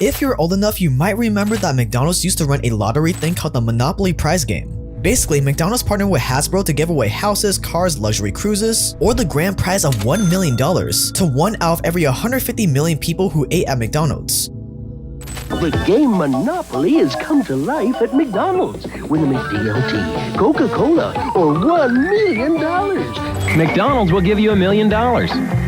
If you're old enough, you might remember that McDonald's used to run a lottery thing called the Monopoly prize game. Basically, McDonald's partnered with Hasbro to give away houses, cars, luxury cruises, or the grand prize of $1 million to one out of every 150 million people who ate at McDonald's. The game Monopoly has come to life at McDonald's. Win a McDLT, Coca-Cola, or $1 million. McDonald's will give you $1 million.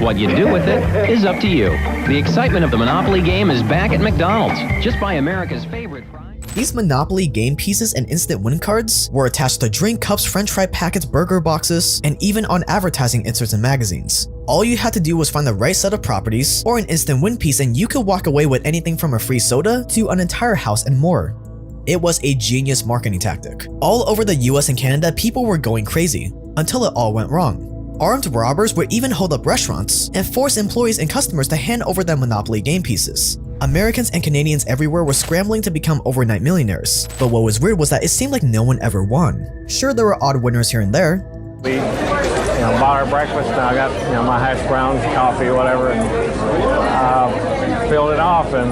What you do with it is up to you. The excitement of the Monopoly game is back at McDonald's. Just buy America's favorite prize. These Monopoly game pieces and instant win cards were attached to drink cups, french fry packets, burger boxes, and even on advertising inserts in magazines. All you had to do was find the right set of properties or an instant win piece and you could walk away with anything from a free soda to an entire house and more. It was a genius marketing tactic. All over the US and Canada, people were going crazy until it all went wrong. Armed robbers would even hold up restaurants and force employees and customers to hand over their Monopoly game pieces. Americans and Canadians everywhere were scrambling to become overnight millionaires, but what was weird was that it seemed like no one ever won. Sure, there were odd winners here and there. We bought our breakfast, and I got my hash browns, coffee, whatever, and filled it off, and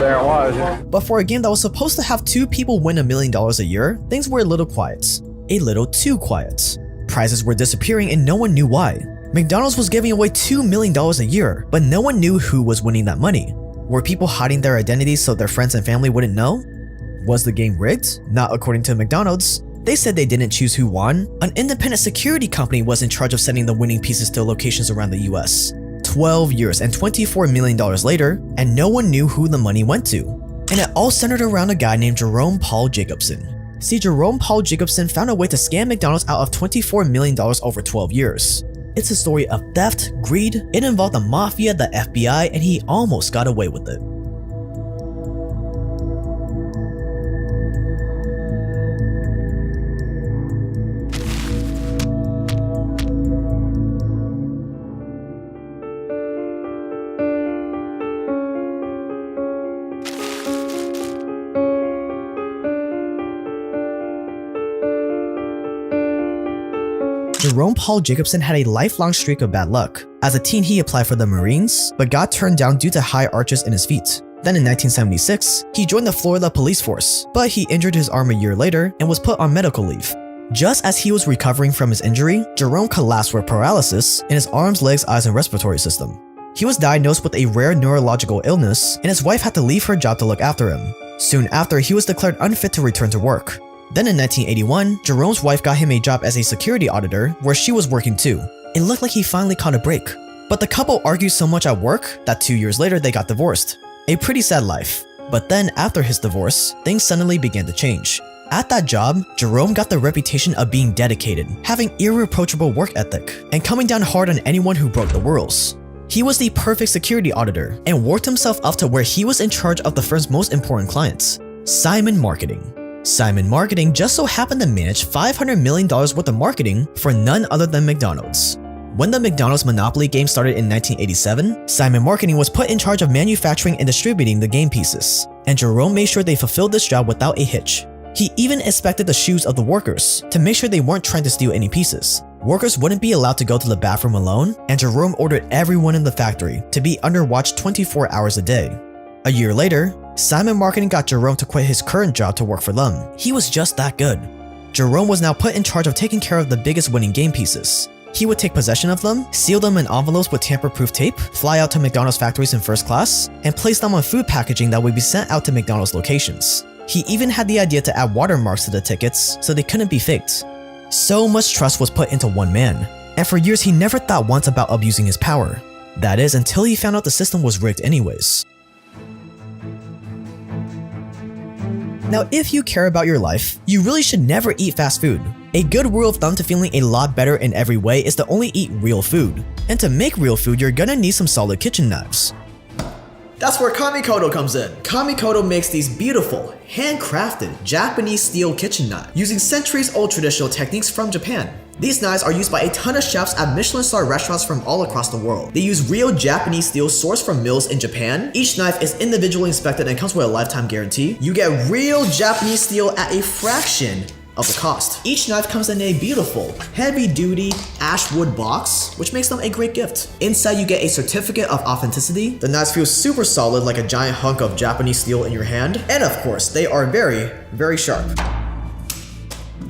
there it was. But for a game that was supposed to have 2 people win $1 million a year, things were a little quiet. A little too quiet. Prizes were disappearing and no one knew why. McDonald's was giving away $2 million a year, but no one knew who was winning that money. Were people hiding their identities so their friends and family wouldn't know? Was the game rigged? Not according to McDonald's. They said they didn't choose who won. An independent security company was in charge of sending the winning pieces to locations around the US. 12 years and $24 million later, and no one knew who the money went to. And it all centered around a guy named Jerome Paul Jacobson. See, Jerome Paul Jacobson found a way to scam McDonald's out of $24 million over 12 years. It's a story of theft, greed, it involved the mafia, the FBI, and he almost got away with it. Jerome Paul Jacobson had a lifelong streak of bad luck. As a teen, he applied for the Marines, but got turned down due to high arches in his feet. Then in 1976, he joined the Florida Police Force, but he injured his arm a year later and was put on medical leave. Just as he was recovering from his injury, Jerome collapsed with paralysis in his arms, legs, eyes, and respiratory system. He was diagnosed with a rare neurological illness, and his wife had to leave her job to look after him. Soon after, he was declared unfit to return to work. Then in 1981, Jerome's wife got him a job as a security auditor where she was working too. It looked like he finally caught a break. But the couple argued so much at work that 2 years later they got divorced. A pretty sad life. But then after his divorce, things suddenly began to change. At that job, Jerome got the reputation of being dedicated, having irreproachable work ethic, and coming down hard on anyone who broke the rules. He was the perfect security auditor and worked himself up to where he was in charge of the firm's most important clients, Simon Marketing. Simon Marketing just so happened to manage $500 million worth of marketing for none other than McDonald's. When the McDonald's Monopoly game started in 1987, Simon Marketing was put in charge of manufacturing and distributing the game pieces, and Jerome made sure they fulfilled this job without a hitch. He even inspected the shoes of the workers to make sure they weren't trying to steal any pieces. Workers wouldn't be allowed to go to the bathroom alone, and Jerome ordered everyone in the factory to be under watch 24 hours a day. A year later, Simon Marketing got Jerome to quit his current job to work for them. He was just that good. Jerome was now put in charge of taking care of the biggest winning game pieces. He would take possession of them, seal them in envelopes with tamper-proof tape, fly out to McDonald's factories in first class, and place them on food packaging that would be sent out to McDonald's locations. He even had the idea to add watermarks to the tickets so they couldn't be faked. So much trust was put into one man, and for years he never thought once about abusing his power. That is, until he found out the system was rigged anyways. Now, if you care about your life, you really should never eat fast food. A good rule of thumb to feeling a lot better in every way is to only eat real food. And to make real food, you're gonna need some solid kitchen knives. That's where Kamikoto comes in. Kamikoto makes these beautiful, handcrafted Japanese steel kitchen knives using centuries-old traditional techniques from Japan. These knives are used by a ton of chefs at Michelin-star restaurants from all across the world. They use real Japanese steel sourced from mills in Japan. Each knife is individually inspected and comes with a lifetime guarantee. You get real Japanese steel at a fraction of the cost. Each knife comes in a beautiful, heavy-duty ash wood box, which makes them a great gift. Inside you get a certificate of authenticity. The knives feel super solid like a giant hunk of Japanese steel in your hand. And of course, they are very, very sharp.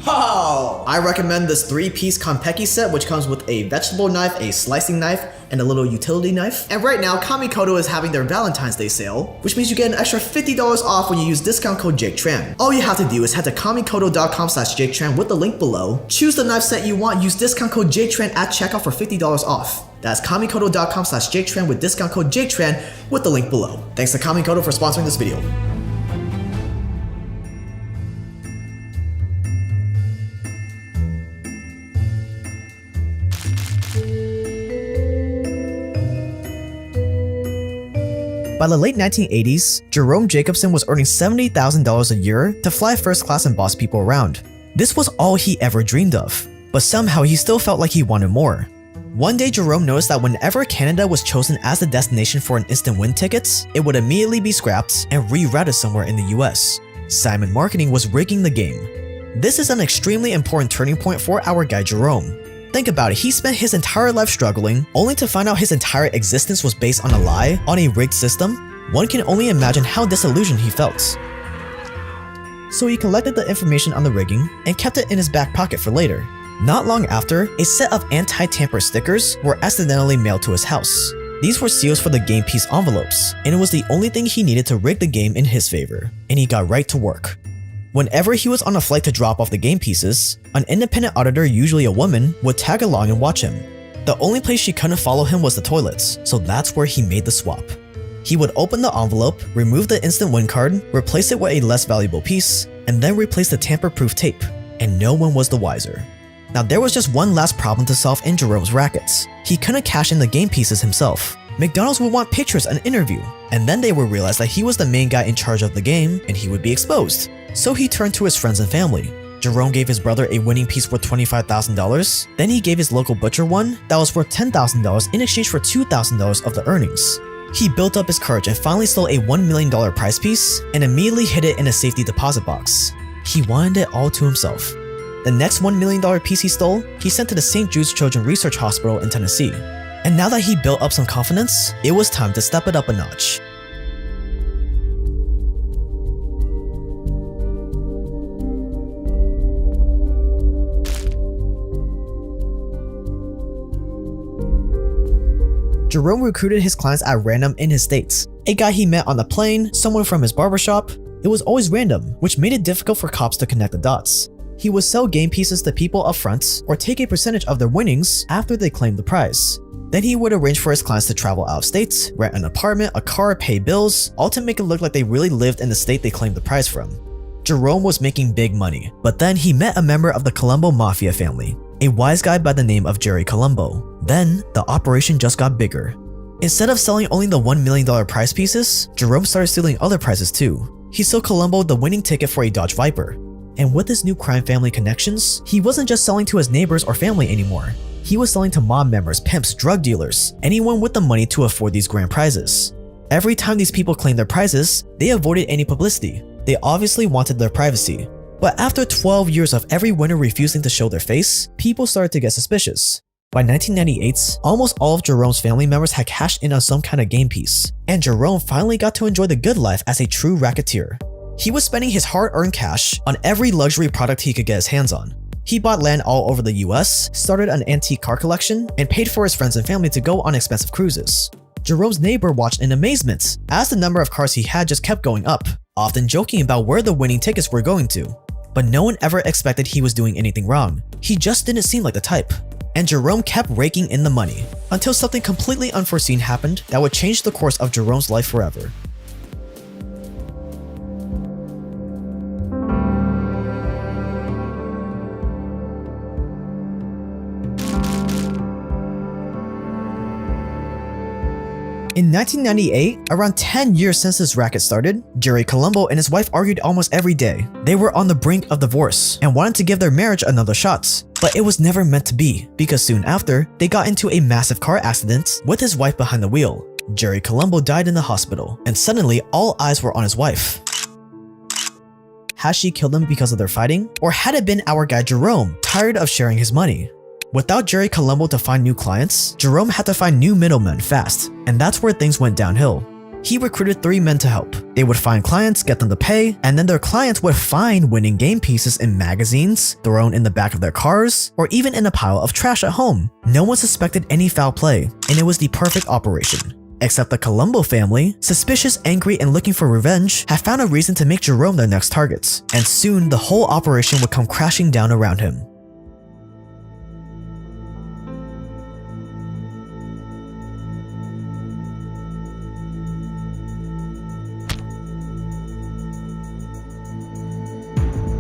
Oh! I recommend this 3-piece Konpeki set, which comes with a vegetable knife, a slicing knife, and a little utility knife. And right now, Kamikoto is having their Valentine's Day sale, which means you get an extra $50 off when you use discount code JakeTran. All you have to do is head to kamikoto.com/JakeTran with the link below, choose the knife set you want, use discount code JakeTran at checkout for $50 off. That's kamikoto.com/JakeTran with discount code JakeTran with the link below. Thanks to Kamikoto for sponsoring this video. By the late 1980s, Jerome Jacobson was earning $70,000 a year to fly first class and boss people around. This was all he ever dreamed of, but somehow he still felt like he wanted more. One day, Jerome noticed that whenever Canada was chosen as the destination for an instant win tickets, it would immediately be scrapped and rerouted somewhere in the US. Simon Marketing was rigging the game. This is an extremely important turning point for our guy Jerome. Think about it, he spent his entire life struggling, only to find out his entire existence was based on a lie, on a rigged system. One can only imagine how disillusioned he felt. So he collected the information on the rigging and kept it in his back pocket for later. Not long after, a set of anti-tamper stickers were accidentally mailed to his house. These were seals for the game piece envelopes, and it was the only thing he needed to rig the game in his favor, and he got right to work. Whenever he was on a flight to drop off the game pieces, an independent auditor, usually a woman, would tag along and watch him. The only place she couldn't follow him was the toilets, so that's where he made the swap. He would open the envelope, remove the instant win card, replace it with a less valuable piece, and then replace the tamper-proof tape, and no one was the wiser. Now there was just one last problem to solve in Jerome's rackets. He couldn't cash in the game pieces himself. McDonald's would want pictures and interview, and then they would realize that he was the main guy in charge of the game and he would be exposed. So he turned to his friends and family. Jerome gave his brother a winning piece worth $25,000, then he gave his local butcher one that was worth $10,000 in exchange for $2,000 of the earnings. He built up his courage and finally stole a $1 million prize piece and immediately hid it in a safety deposit box. He wanted it all to himself. The next $1 million piece he stole, he sent to the St. Jude's Children's Research Hospital in Tennessee. And now that he built up some confidence, it was time to step it up a notch. Jerome recruited his clients at random in his states. A guy he met on the plane, someone from his barbershop. It was always random, which made it difficult for cops to connect the dots. He would sell game pieces to people up front or take a percentage of their winnings after they claimed the prize. Then he would arrange for his clients to travel out of state, rent an apartment, a car, pay bills, all to make it look like they really lived in the state they claimed the prize from. Jerome was making big money, but then he met a member of the Colombo Mafia family, a wise guy by the name of Jerry Colombo. Then, the operation just got bigger. Instead of selling only the $1 million prize pieces, Jerome started stealing other prizes too. He sold Colombo the winning ticket for a Dodge Viper. And with his new crime family connections, he wasn't just selling to his neighbors or family anymore. He was selling to mob members, pimps, drug dealers, anyone with the money to afford these grand prizes. Every time these people claimed their prizes, they avoided any publicity. They obviously wanted their privacy. But after 12 years of every winner refusing to show their face, people started to get suspicious. By 1998, almost all of Jerome's family members had cashed in on some kind of game piece, and Jerome finally got to enjoy the good life as a true racketeer. He was spending his hard-earned cash on every luxury product he could get his hands on. He bought land all over the US, started an antique car collection, and paid for his friends and family to go on expensive cruises. Jerome's neighbor watched in amazement as the number of cars he had just kept going up, often joking about where the winning tickets were going to. But no one ever expected he was doing anything wrong. He just didn't seem like the type. And Jerome kept raking in the money, until something completely unforeseen happened that would change the course of Jerome's life forever. In 1998, around 10 years since this racket started, Jerry Colombo and his wife argued almost every day. They were on the brink of divorce and wanted to give their marriage another shot. But it was never meant to be, because soon after, they got into a massive car accident with his wife behind the wheel. Jerry Colombo died in the hospital, and suddenly all eyes were on his wife. Had she killed him because of their fighting? Or had it been our guy Jerome, tired of sharing his money? Without Jerry Colombo to find new clients, Jerome had to find new middlemen fast, and that's where things went downhill. He recruited 3 men to help. They would find clients, get them to pay, and then their clients would find winning game pieces in magazines, thrown in the back of their cars, or even in a pile of trash at home. No one suspected any foul play, and it was the perfect operation. Except the Colombo family, suspicious, angry, and looking for revenge, had found a reason to make Jerome their next targets, and soon the whole operation would come crashing down around him.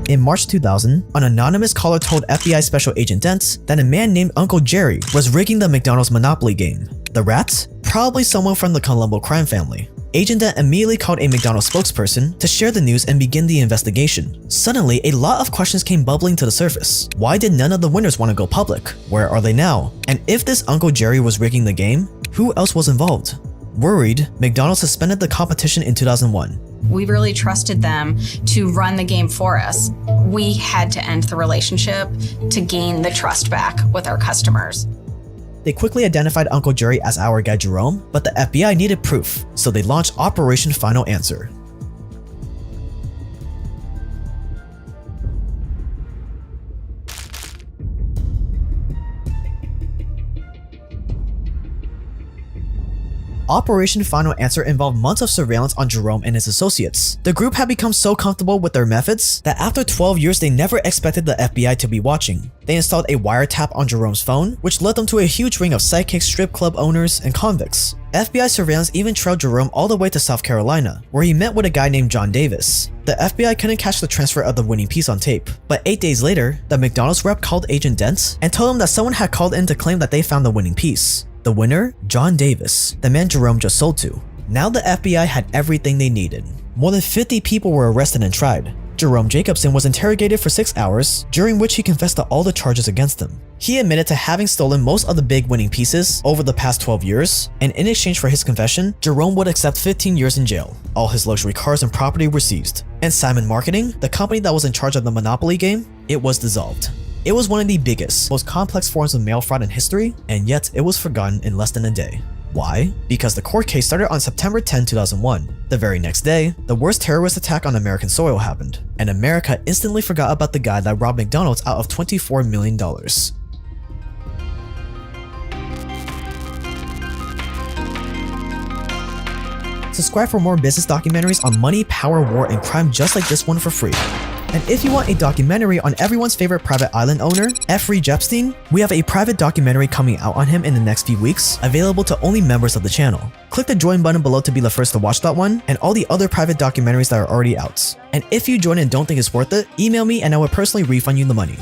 In March 2000, an anonymous caller told FBI Special Agent Dent that a man named Uncle Jerry was rigging the McDonald's Monopoly game. The rat? Probably someone from the Colombo crime family. Agent Dent immediately called a McDonald's spokesperson to share the news and begin the investigation. Suddenly, a lot of questions came bubbling to the surface. Why did none of the winners want to go public? Where are they now? And if this Uncle Jerry was rigging the game, who else was involved? Worried, McDonald's suspended the competition in 2001. We really trusted them to run the game for us. We had to end the relationship to gain the trust back with our customers. They quickly identified Uncle Jerry as our guy Jerome, but the FBI needed proof, so they launched Operation Final Answer. Operation Final Answer involved months of surveillance on Jerome and his associates. The group had become so comfortable with their methods that after 12 years they never expected the FBI to be watching. They installed a wiretap on Jerome's phone, which led them to a huge ring of sidekicks, strip club owners, and convicts. FBI surveillance even trailed Jerome all the way to South Carolina, where he met with a guy named John Davis. The FBI couldn't catch the transfer of the winning piece on tape, but 8 days later, the McDonald's rep called Agent Dent and told him that someone had called in to claim that they found the winning piece. The winner? John Davis, the man Jerome just sold to. Now the FBI had everything they needed. More than 50 people were arrested and tried. Jerome Jacobson was interrogated for 6 hours, during which he confessed to all the charges against him. He admitted to having stolen most of the big winning pieces over the past 12 years, and in exchange for his confession, Jerome would accept 15 years in jail. All his luxury cars and property were seized. And Simon Marketing, the company that was in charge of the Monopoly game, it was dissolved. It was one of the biggest, most complex forms of mail fraud in history, and yet it was forgotten in less than a day. Why? Because the court case started on September 10, 2001. The very next day, the worst terrorist attack on American soil happened, and America instantly forgot about the guy that robbed McDonald's out of $24 million. Subscribe for more business documentaries on money, power, war, and crime just like this one for free. And if you want a documentary on everyone's favorite private island owner, Jeffrey Epstein, we have a private documentary coming out on him in the next few weeks, available to only members of the channel. Click the join button below to be the first to watch that one, and all the other private documentaries that are already out. And if you join and don't think it's worth it, email me and I will personally refund you the money.